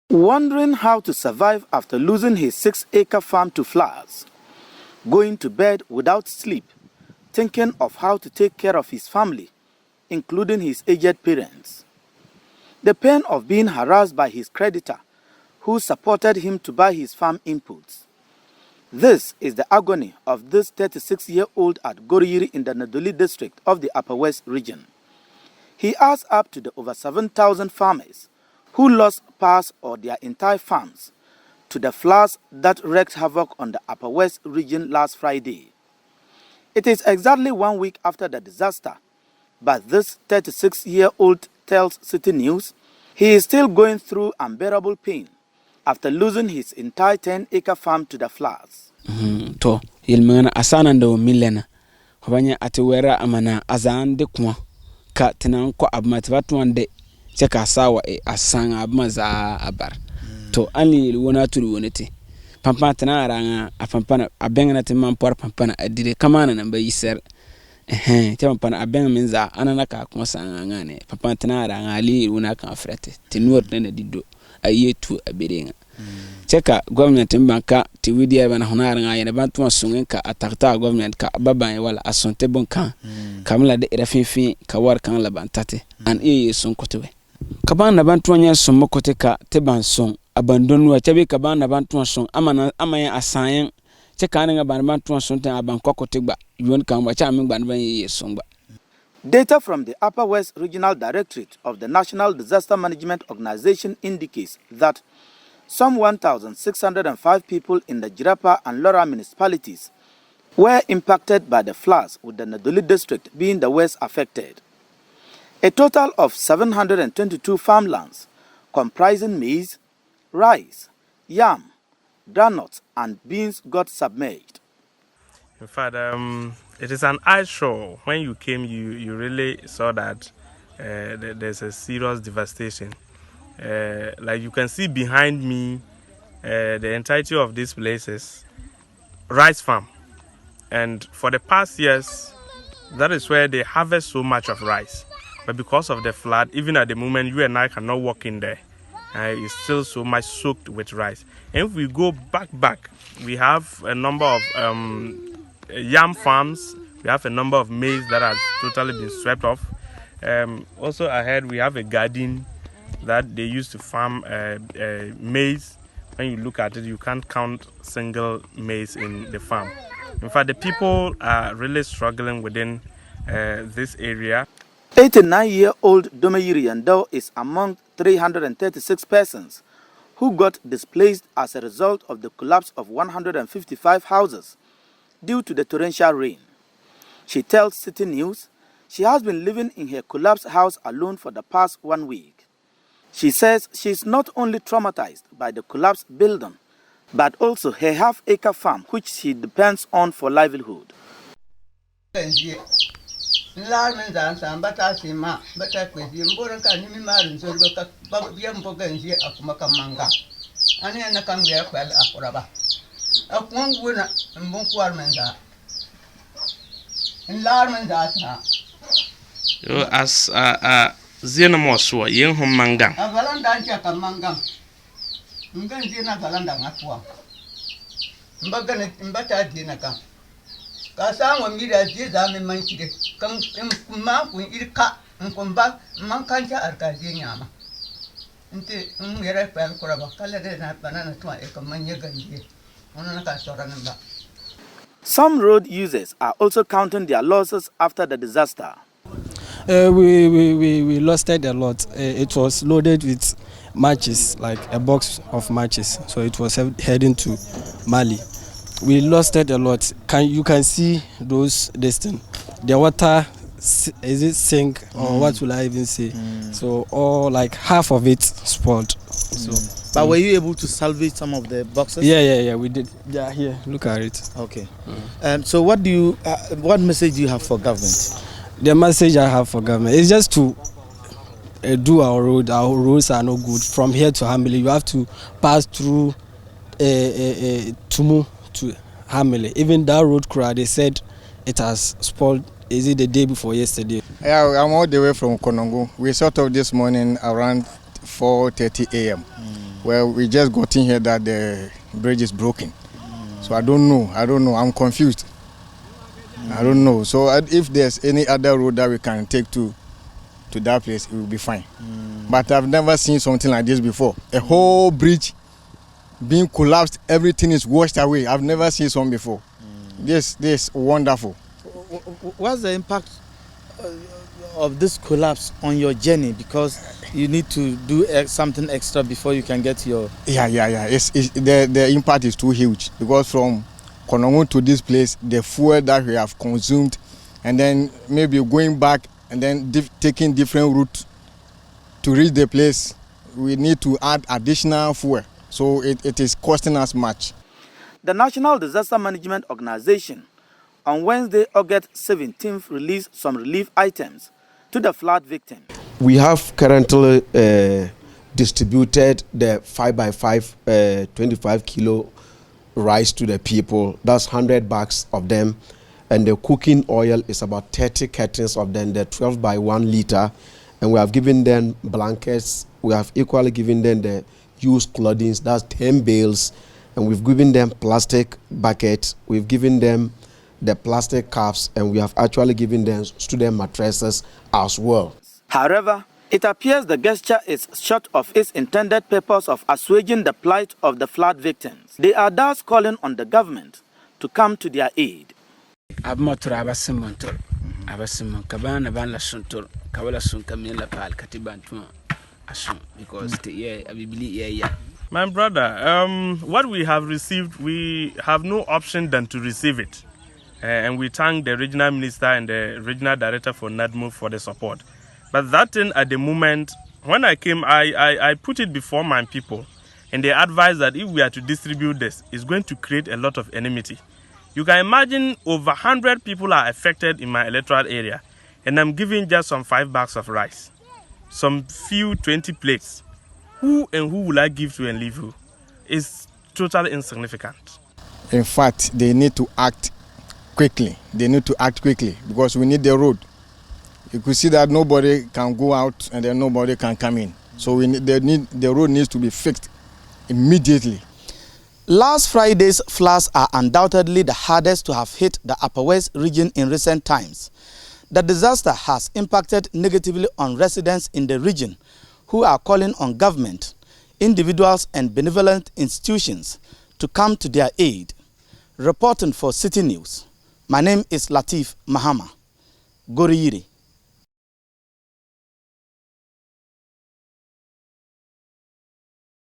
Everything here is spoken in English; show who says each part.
Speaker 1: Wondering how to survive after losing his 6-acre farm to floods, going to bed without sleep, thinking of how to take care of his family, including his aged parents. The pain of being harassed by his creditor, who supported him to buy his farm inputs. This is the agony of this 36-year-old at Goriyiri in the Nadowli district of the Upper West region. He adds up to the over 7,000 farmers who lost parts or their entire farms to the floods that wreaked havoc on the Upper West region last Friday. It is exactly 1 week after the disaster, but this 36-year-old tells Citi News he is still going through unbearable pain after losing his entire 10-acre farm to the floods.
Speaker 2: To ilmana asana ndo milena hobanya atiwera amana azande kwa ka tenan ko abmatibatu ande cheka sawa asanga abmaza abar to ani wona turu wonete pampa tana ranga apampana abengana timman por pampana adire kamana namba yiser pampana abenga menza anana ka kuma sanga ngane pampa tana ranga ali wona kan frete tinur nene dido ayetu abirenga cheka government mbanka tiwidia bana honara nga yana bantu masungen ka atakta government ka baban wala asonte bonka kamla de rafinfin ka war kan la bantate an son kotewe kabana bantu anya sommo kote ka teban son abandonu wa tabe kabana bantu son amaya asayen cheka nga bantu son tan abanko kote gba yon kan wa cha min ban son gba.
Speaker 1: Data from the Upper West Regional Directorate of the National Disaster Management Organization indicates that some 1,605 people in the Jirapa and Lora municipalities were impacted by the floods, with the Nadowli district being the worst affected. A total of 722 farmlands comprising maize, rice, yam, groundnuts, and beans got submerged.
Speaker 3: In fact, it is an eye show. When you came, you really saw that there's a serious devastation. Like you can see behind me, the entirety of this place is rice farm, and for the past years, that is where they harvest so much of rice. But because of the flood, even at the moment, you and I cannot walk in there. It's still so much soaked with rice. And if we go back, we have a number of yam farms. We have a number of maize that has totally been swept off. Also ahead, we have a garden that they used to farm maize. When you look at it, you can't count single maize in the farm. In fact, the people are really struggling within this area.
Speaker 1: 89-year-old Domeyiri Yando is among 336 persons who got displaced as a result of the collapse of 155 houses due to the torrential rain. She tells Citi News she has been living in her collapsed house alone for the past 1 week. She says she is not only traumatized by the collapsed building, but also her half-acre farm, which she depends on for livelihood.
Speaker 3: As Zena Moswa, young home mangang.
Speaker 4: A Valandantia Kamangang. Mganzina Valandang Aqua. Mbagan Mbata Dinaka. Kasang wa mira Zizam in Manchide. Come in Mark when you cut and come back, Mankanja Arcadiana. Until Mira Pelcoraba, Calada, banana to a Comaniagan.
Speaker 1: Some road users are also counting their losses after the disaster.
Speaker 5: We lost it a lot. It was loaded with matches, like a box of matches. So it was heading to Mali. We lost it a lot. You can see those distance. The water is it sink or what will I even say? So all like half of it spoiled. So.
Speaker 1: But were you able to salvage some of the boxes?
Speaker 5: Yeah, we did. Yeah, here, look at it.
Speaker 1: Okay. So what message do you have for government?
Speaker 5: The message I have for government is just to do our road. Our roads are not good. From here to Hamile, you have to pass through Tumu to Hamile. Even that road crowd, they said it has spoiled. Is it the day before yesterday?
Speaker 6: Yeah, I'm all the way from Konongo. We sort of this morning around 4:30 a.m. Well, we just got in here that the bridge is broken. So I don't know. I'm confused. I don't know. So if there's any other road that we can take to that place, it will be fine. But I've never seen something like this before. A whole bridge being collapsed, everything is washed away. I've never seen something before. This is wonderful.
Speaker 1: What's the impact of this collapse on your journey? Because you need to do something extra before you can get your...
Speaker 6: Yeah. The impact is too huge because from Konongo to this place, the fuel that we have consumed, and then maybe going back and then taking different routes to reach the place, we need to add additional fuel. So it is costing us much.
Speaker 1: The National Disaster Management Organization on Wednesday, August 17th, released some relief items to the flood victims.
Speaker 7: We have currently distributed the 5x5 25 kilo rice to the people. That's 100 bags of them. And the cooking oil is about 30 cartons of them, the 12 by 1 liter. And we have given them blankets. We have equally given them the used clothing, that's 10 bales. And we've given them plastic buckets. We've given them the plastic cups, and we have actually given them student mattresses as well.
Speaker 1: However, it appears the gesture is short of its intended purpose of assuaging the plight of the flood victims. They are thus calling on the government to come to their aid.
Speaker 3: My brother, what we have received, we have no option than to receive it. And we thank the regional minister and the regional director for NADMO for the support. But that thing at the moment, when I came, I put it before my people, and they advised that if we are to distribute this, it's going to create a lot of enmity. You can imagine over 100 people are affected in my electoral area, and I'm giving just some 5 bags of rice, some few 20 plates. Who will I give to and leave who? It's totally insignificant.
Speaker 6: In fact, they need to act quickly. Because we need the road. You could see that nobody can go out and then nobody can come in. So the road needs to be fixed immediately.
Speaker 1: Last Friday's floods are undoubtedly the hardest to have hit the Upper West region in recent times. The disaster has impacted negatively on residents in the region who are calling on government, individuals and benevolent institutions to come to their aid. Reporting for Citi News, my name is Latif Mahama. Goriyiri.